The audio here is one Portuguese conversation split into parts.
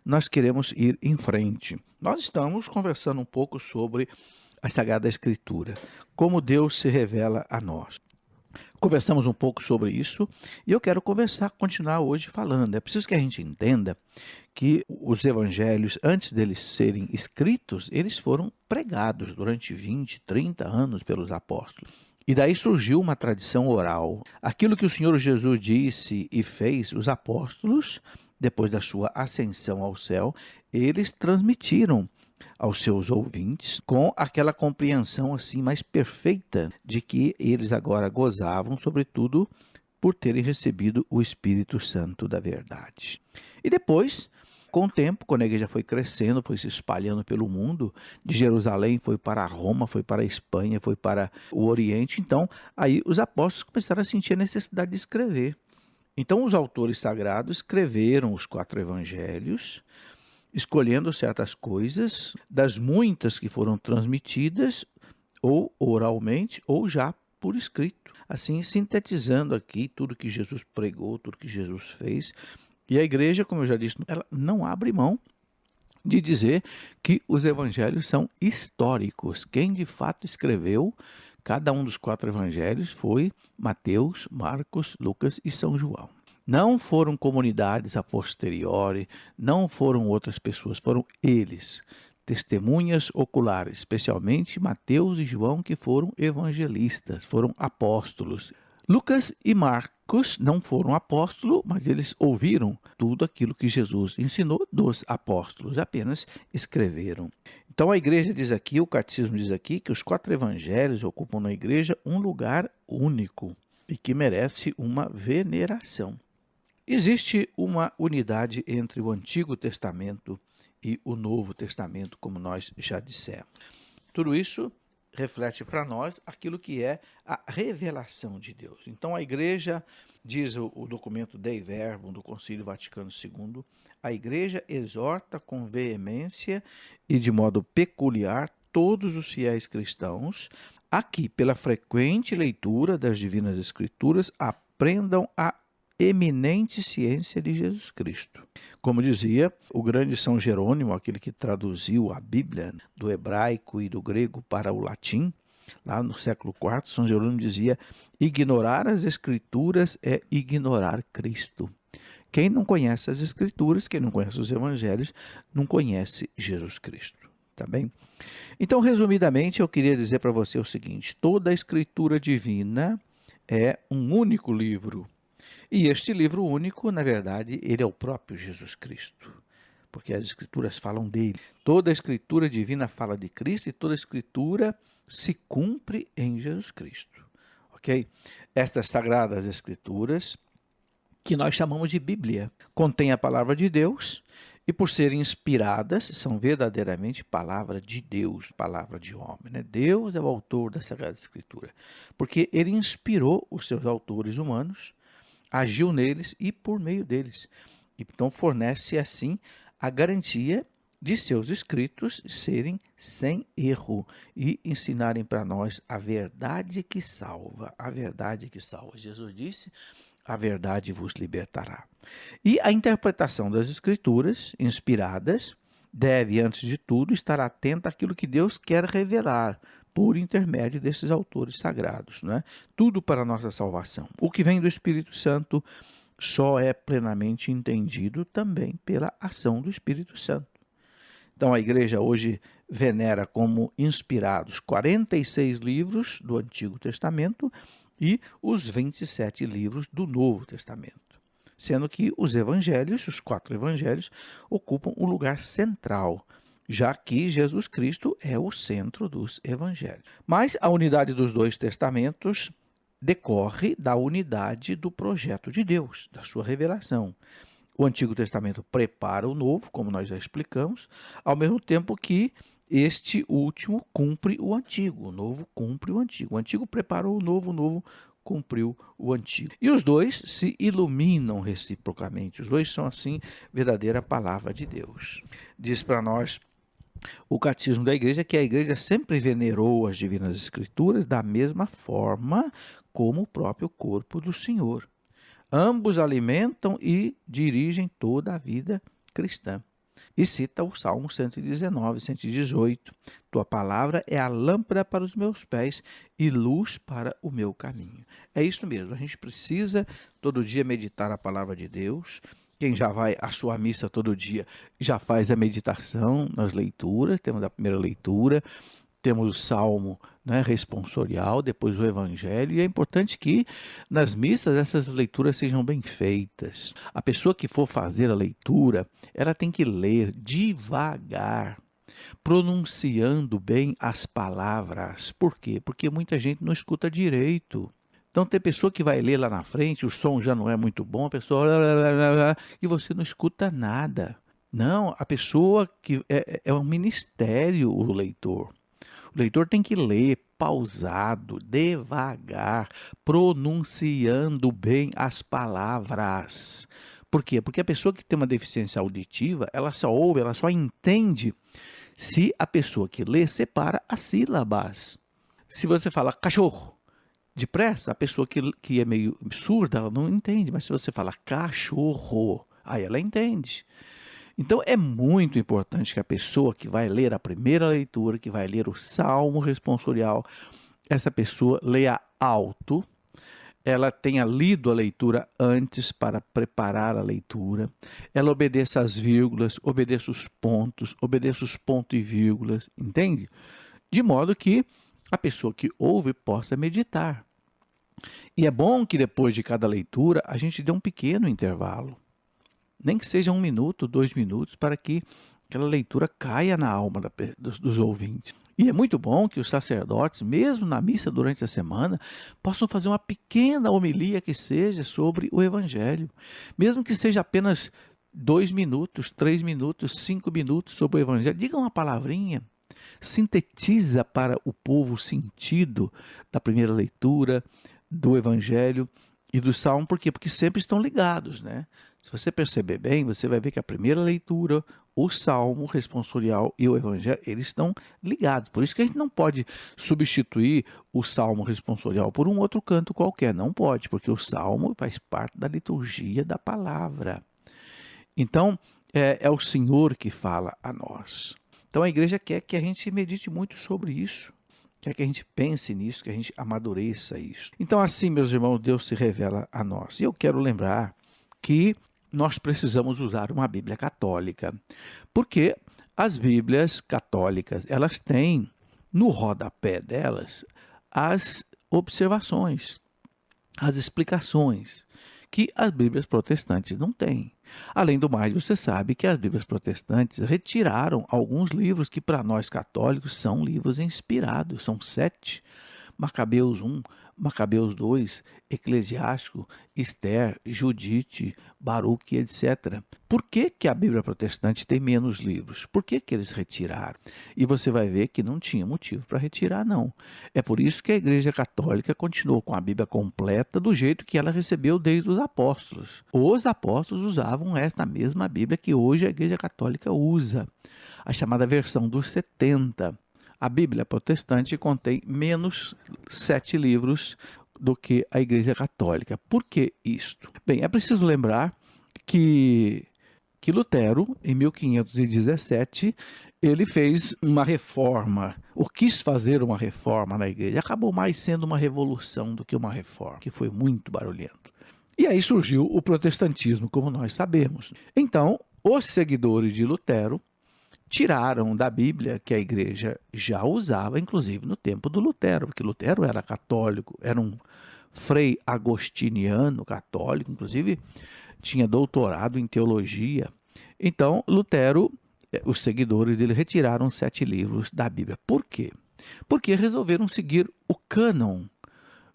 nós queremos ir em frente. Nós estamos conversando um pouco sobre a Sagrada Escritura, como Deus se revela a nós. Conversamos um pouco sobre isso e eu quero continuar hoje falando. É preciso que a gente entenda que os evangelhos, antes deles serem escritos, eles foram pregados durante 20, 30 anos pelos apóstolos. E daí surgiu uma tradição oral. Aquilo que o Senhor Jesus disse e fez, os apóstolos, depois da sua ascensão ao céu, eles transmitiram aos seus ouvintes com aquela compreensão assim mais perfeita de que eles agora gozavam, sobretudo por terem recebido o Espírito Santo da verdade. E depois, com o tempo, quando a igreja foi crescendo, foi se espalhando pelo mundo, de Jerusalém foi para Roma, foi para a Espanha, foi para o Oriente, então aí os apóstolos começaram a sentir a necessidade de escrever. Então os autores sagrados escreveram os 4 evangelhos, escolhendo certas coisas das muitas que foram transmitidas ou oralmente ou já por escrito. Assim, sintetizando aqui tudo que Jesus pregou, tudo que Jesus fez. E a igreja, como eu já disse, ela não abre mão de dizer que os evangelhos são históricos. Quem de fato escreveu cada um dos 4 evangelhos foi Mateus, Marcos, Lucas e São João. Não foram comunidades a posteriori, não foram outras pessoas, foram eles, testemunhas oculares, especialmente Mateus e João, que foram evangelistas, foram apóstolos. Lucas e Marcos não foram apóstolos, mas eles ouviram tudo aquilo que Jesus ensinou dos apóstolos, apenas escreveram. Então a igreja diz aqui, o catecismo diz aqui, que os 4 evangelhos ocupam na igreja um lugar único e que merece uma veneração. Existe uma unidade entre o Antigo Testamento e o Novo Testamento, como nós já dissemos. Tudo isso reflete para nós aquilo que é a revelação de Deus. Então a igreja, diz o documento Dei Verbum do Concílio Vaticano II, a igreja exorta com veemência e de modo peculiar todos os fiéis cristãos a que, pela frequente leitura das Divinas Escrituras, aprendam a eminente ciência de Jesus Cristo. Como dizia o grande São Jerônimo, aquele que traduziu a Bíblia do hebraico e do grego para o latim, lá no século IV, São Jerônimo dizia: ignorar as Escrituras é ignorar Cristo. Quem não conhece as Escrituras, quem não conhece os Evangelhos, não conhece Jesus Cristo. Tá bem? Então, resumidamente, eu queria dizer para você o seguinte: toda a Escritura divina é um único livro. E este livro único, na verdade, ele é o próprio Jesus Cristo, porque as Escrituras falam dele. Toda a Escritura divina fala de Cristo e toda a Escritura se cumpre em Jesus Cristo, ok? Estas Sagradas Escrituras, que nós chamamos de Bíblia, contêm a palavra de Deus e, por serem inspiradas, são verdadeiramente palavra de Deus, palavra de homem, né? Deus é o autor da Sagrada Escritura, porque ele inspirou os seus autores humanos, agiu neles e por meio deles. Então fornece assim a garantia de seus escritos serem sem erro e ensinarem para nós a verdade que salva, a verdade que salva. Jesus disse: a verdade vos libertará. E a interpretação das escrituras inspiradas deve, antes de tudo, estar atenta àquilo que Deus quer revelar por intermédio desses autores sagrados, né? Tudo para a nossa salvação. O que vem do Espírito Santo só é plenamente entendido também pela ação do Espírito Santo. Então a igreja hoje venera como inspirados 46 livros do Antigo Testamento e os 27 livros do Novo Testamento, sendo que os evangelhos, os 4 evangelhos, ocupam um lugar central, já que Jesus Cristo é o centro dos evangelhos. Mas a unidade dos 2 testamentos decorre da unidade do projeto de Deus, da sua revelação. O Antigo Testamento prepara o Novo, como nós já explicamos, ao mesmo tempo que este último cumpre o Antigo, o Novo cumpre o Antigo. O Antigo preparou o Novo cumpriu o Antigo. E os dois se iluminam reciprocamente, os dois são assim verdadeira palavra de Deus. Diz para nós o catecismo da igreja que a igreja sempre venerou as Divinas Escrituras da mesma forma como o próprio corpo do Senhor. Ambos alimentam e dirigem toda a vida cristã. E cita o Salmo 119, 118. Tua palavra é a lâmpada para os meus pés e luz para o meu caminho. É isso mesmo, a gente precisa todo dia meditar a palavra de Deus. Quem já vai à sua missa todo dia já faz a meditação nas leituras, temos a primeira leitura, temos o Salmo, né, responsorial, depois o Evangelho, e é importante que nas missas essas leituras sejam bem feitas. A pessoa que for fazer a leitura, ela tem que ler devagar, pronunciando bem as palavras. Por quê? Porque muita gente não escuta direito. Então tem pessoa que vai ler lá na frente, o som já não é muito bom, a pessoa e você não escuta nada. Não, a pessoa que é um ministério, o leitor. O leitor tem que ler pausado, devagar, pronunciando bem as palavras. Por quê? Porque a pessoa que tem uma deficiência auditiva, ela só ouve, ela só entende se a pessoa que lê separa as sílabas. Se você fala cachorro, depressa, a pessoa que é meio surda, ela não entende. Mas se você fala cachorro, aí ela entende. Então é muito importante que a pessoa que vai ler a primeira leitura, que vai ler o Salmo responsorial, essa pessoa leia alto, ela tenha lido a leitura antes para preparar a leitura, ela obedeça as vírgulas, obedeça os pontos e vírgulas, entende? De modo que a pessoa que ouve possa meditar. E é bom que depois de cada leitura a gente dê um pequeno intervalo. Nem que seja 1 minuto, 2 minutos, para que aquela leitura caia na alma dos ouvintes. E é muito bom que os sacerdotes, mesmo na missa durante a semana, possam fazer uma pequena homilia que seja sobre o Evangelho. Mesmo que seja apenas 2 minutos, 3 minutos, 5 minutos sobre o Evangelho. Diga uma palavrinha, sintetiza para o povo o sentido da primeira leitura, do Evangelho e do Salmo. Por quê? Porque sempre estão ligados, né? Se você perceber bem, você vai ver que a primeira leitura, o Salmo responsorial e o Evangelho, eles estão ligados. Por isso que a gente não pode substituir o Salmo responsorial por um outro canto qualquer. Não pode, porque o Salmo faz parte da liturgia da palavra. Então, é o Senhor que fala a nós. Então, a igreja quer que a gente medite muito sobre isso. Quer que a gente pense nisso, que a gente amadureça isso. Então, assim, meus irmãos, Deus se revela a nós. E eu quero lembrar que nós precisamos usar uma Bíblia católica, porque as Bíblias católicas, elas têm no rodapé delas as observações, as explicações que as Bíblias protestantes não têm. Além do mais, você sabe que as Bíblias protestantes retiraram alguns livros que para nós católicos são livros inspirados, são 7, Macabeus 1, Macabeus 2, Eclesiástico, Esther, Judite, Baruque, etc. Por que que a Bíblia protestante tem menos livros? Por que que eles retiraram? E você vai ver que não tinha motivo para retirar, não. É por isso que a Igreja Católica continuou com a Bíblia completa do jeito que ela recebeu desde os apóstolos. Os apóstolos usavam esta mesma Bíblia que hoje a Igreja Católica usa, a chamada versão dos 70. A Bíblia protestante contém menos 7 livros do que a Igreja Católica. Por que isto? Bem, é preciso lembrar que Lutero, em 1517, ele fez uma reforma, ou quis fazer uma reforma na igreja. Acabou mais sendo uma revolução do que uma reforma, que foi muito barulhento. E aí surgiu o protestantismo, como nós sabemos. Então, os seguidores de Lutero tiraram da Bíblia, que a igreja já usava, inclusive no tempo do Lutero, porque Lutero era católico, era um frei agostiniano católico, inclusive tinha doutorado em teologia. Então, Lutero, os seguidores dele retiraram 7 livros da Bíblia. Por quê? Porque resolveram seguir o cânon,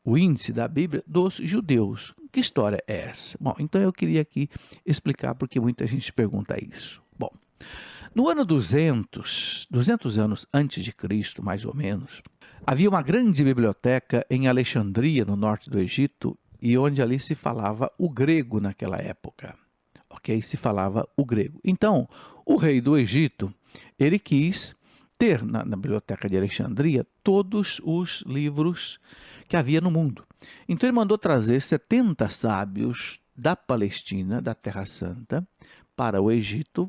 o índice da Bíblia dos judeus. Que história é essa? Bom, então eu queria aqui explicar porque muita gente pergunta isso. Bom, no ano 200 anos antes de Cristo, mais ou menos, havia uma grande biblioteca em Alexandria, no norte do Egito, e onde ali se falava o grego naquela época. Ok? Se falava o grego. Então, o rei do Egito, ele quis ter na biblioteca de Alexandria todos os livros que havia no mundo. Então, ele mandou trazer 70 sábios da Palestina, da Terra Santa, para o Egito,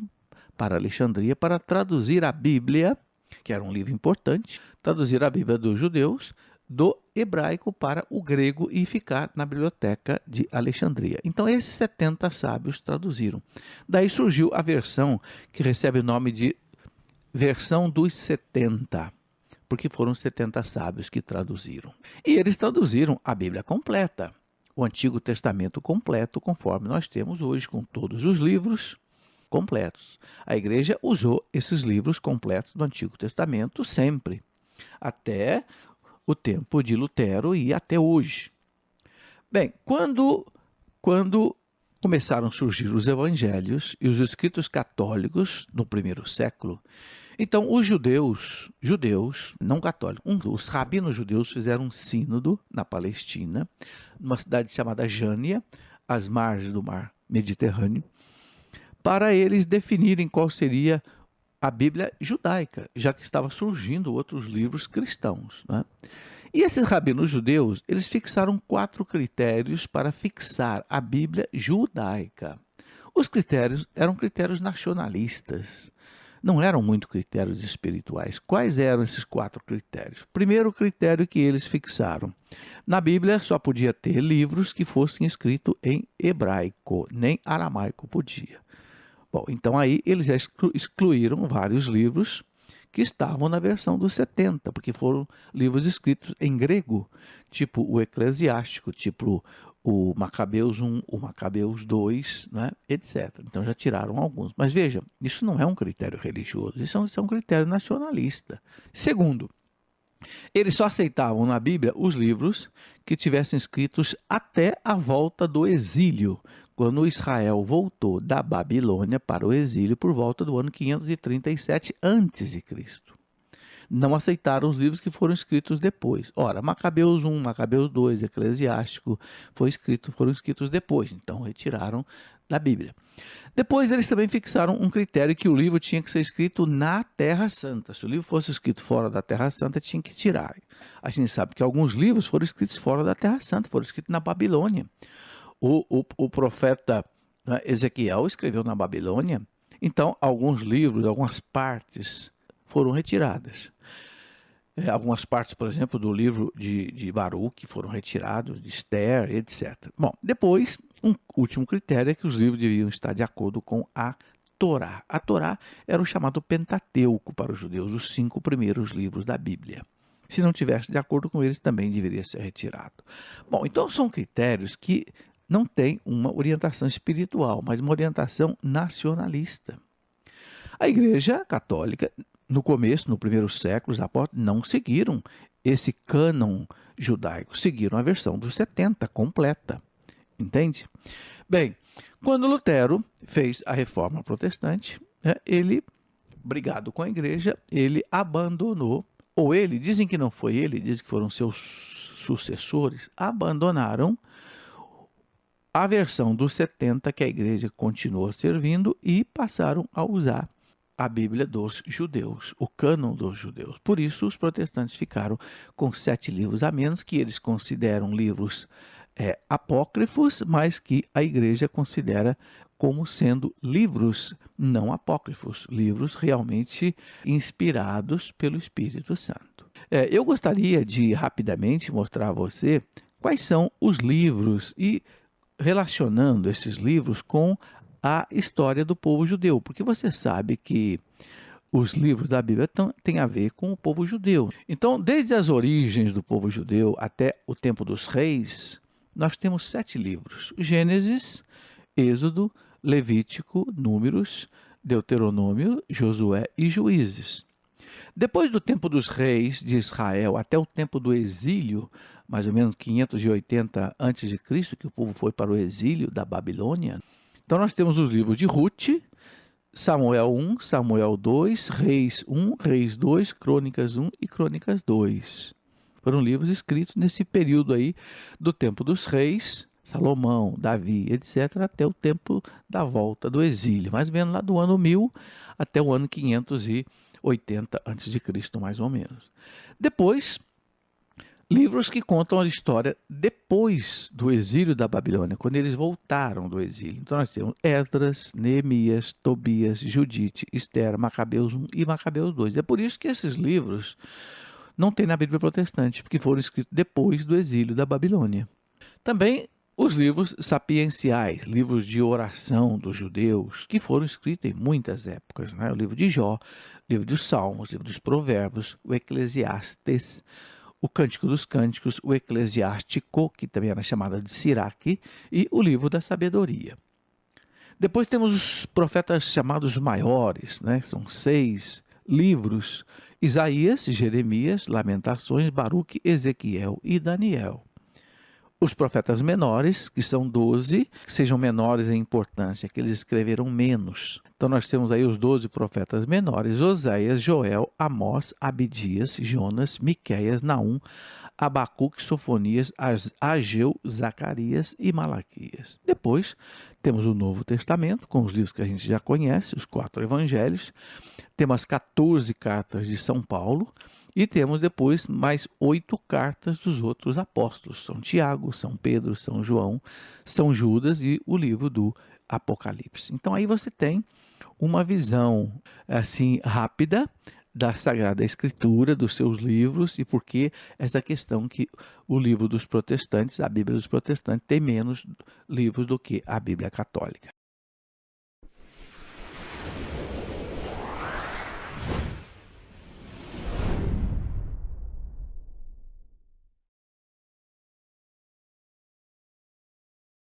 para Alexandria para traduzir a Bíblia, que era um livro importante, traduzir a Bíblia dos judeus do hebraico para o grego e ficar na biblioteca de Alexandria. Então esses 70 sábios traduziram. Daí surgiu a versão que recebe o nome de versão dos 70, porque foram 70 sábios que traduziram. E eles traduziram a Bíblia completa, o Antigo Testamento completo, conforme nós temos hoje, com todos os livros completos. A igreja usou esses livros completos do Antigo Testamento sempre, até o tempo de Lutero e até hoje. Bem, quando começaram a surgir os evangelhos e os escritos católicos no primeiro século, então os judeus não católicos, os rabinos judeus fizeram um sínodo na Palestina, numa cidade chamada Jânia, às margens do mar Mediterrâneo, para eles definirem qual seria a Bíblia judaica, já que estava surgindo outros livros cristãos, né? E esses rabinos judeus, eles fixaram 4 critérios para fixar a Bíblia judaica. Os critérios eram critérios nacionalistas, não eram muito critérios espirituais. Quais eram esses 4 critérios? Primeiro critério que eles fixaram: na Bíblia só podia ter livros que fossem escritos em hebraico, nem aramaico podia. Bom, então aí eles já excluíram vários livros que estavam na versão dos 70, porque foram livros escritos em grego, tipo o Eclesiástico, tipo o Macabeus 1, o Macabeus 2, né, etc. Então já tiraram alguns. Mas veja, isso não é um critério religioso, isso é um critério nacionalista. Segundo, eles só aceitavam na Bíblia os livros que tivessem escritos até a volta do exílio, quando Israel voltou da Babilônia para o exílio por volta do ano 537 a.C. Não aceitaram os livros que foram escritos depois. Ora, Macabeus 1, Macabeus 2, Eclesiástico foram escritos depois, então retiraram da Bíblia. Depois eles também fixaram um critério que o livro tinha que ser escrito na Terra Santa. Se o livro fosse escrito fora da Terra Santa, tinha que tirar. A gente sabe que alguns livros foram escritos fora da Terra Santa, foram escritos na Babilônia. O profeta, né, Ezequiel escreveu na Babilônia, então alguns livros, algumas partes foram retiradas. Algumas partes, por exemplo, do livro de Baruque foram retirados, de Esther, etc. Bom, depois, um último critério é que os livros deviam estar de acordo com a Torá. A Torá era o chamado Pentateuco para os judeus, os 5 primeiros livros da Bíblia. Se não tivesse de acordo com eles, também deveria ser retirado. Bom, então são critérios que não têm uma orientação espiritual, mas uma orientação nacionalista. A Igreja Católica, no começo, no primeiro século, os apóstolos não seguiram esse cânon judaico, seguiram a versão dos 70 completa, entende? Bem, quando Lutero fez a reforma protestante, ele, brigado com a igreja, ele abandonou, ou ele, dizem que não foi ele, dizem que foram seus sucessores, abandonaram a versão dos 70 que a igreja continuou servindo e passaram a usar a Bíblia dos judeus, o cânon dos judeus. Por isso, os protestantes ficaram com 7 livros a menos, que eles consideram livros apócrifos, mas que a igreja considera como sendo livros não apócrifos, livros realmente inspirados pelo Espírito Santo. Eu gostaria de rapidamente mostrar a você quais são os livros e relacionando esses livros com a história do povo judeu, porque você sabe que os livros da Bíblia têm a ver com o povo judeu. Então, desde as origens do povo judeu até o tempo dos reis, nós temos 7 livros: Gênesis, Êxodo, Levítico, Números, Deuteronômio, Josué e Juízes. Depois do tempo dos reis de Israel até o tempo do exílio, mais ou menos 580 a.C., que o povo foi para o exílio da Babilônia, então nós temos os livros de Ruth, Samuel 1, Samuel 2, Reis 1, Reis 2, Crônicas 1 e Crônicas 2. Foram livros escritos nesse período aí do tempo dos reis, Salomão, Davi, etc., até o tempo da volta do exílio, mais ou menos lá do ano 1000 até o ano 580 a.C., mais ou menos. Depois, Livros que contam a história depois do exílio da Babilônia, quando eles voltaram do exílio. Então nós temos Esdras, Neemias, Tobias, Judite, Esther, Macabeus 1 e Macabeus 2. É por isso que esses livros não tem na Bíblia protestante, porque foram escritos depois do exílio da Babilônia. Também os livros sapienciais, livros de oração dos judeus, que foram escritos em muitas épocas, né? O livro de Jó, o livro dos Salmos, o livro dos Provérbios, o Eclesiastes, o Cântico dos Cânticos, o Eclesiástico, que também era chamado de Siraque, e o livro da Sabedoria. Depois temos os profetas chamados maiores, né? São 6 livros: Isaías, Jeremias, Lamentações, Baruque, Ezequiel e Daniel. Os profetas menores, que são 12, que sejam menores em importância, que eles escreveram menos. Então nós temos aí os 12 profetas menores: Oséias, Joel, Amós, Abidias, Jonas, Miqueias, Naum, Abacuque, Sofonias, Ageu, Zacarias e Malaquias. Depois temos o Novo Testamento, com os livros que a gente já conhece, os 4 evangelhos. Temos as 14 cartas de São Paulo e temos depois mais 8 cartas dos outros apóstolos: São Tiago, São Pedro, São João, São Judas e o livro do Apocalipse. Então aí você tem uma visão assim rápida da Sagrada Escritura, dos seus livros, e por que essa questão que o livro dos protestantes, a Bíblia dos protestantes, tem menos livros do que a Bíblia católica.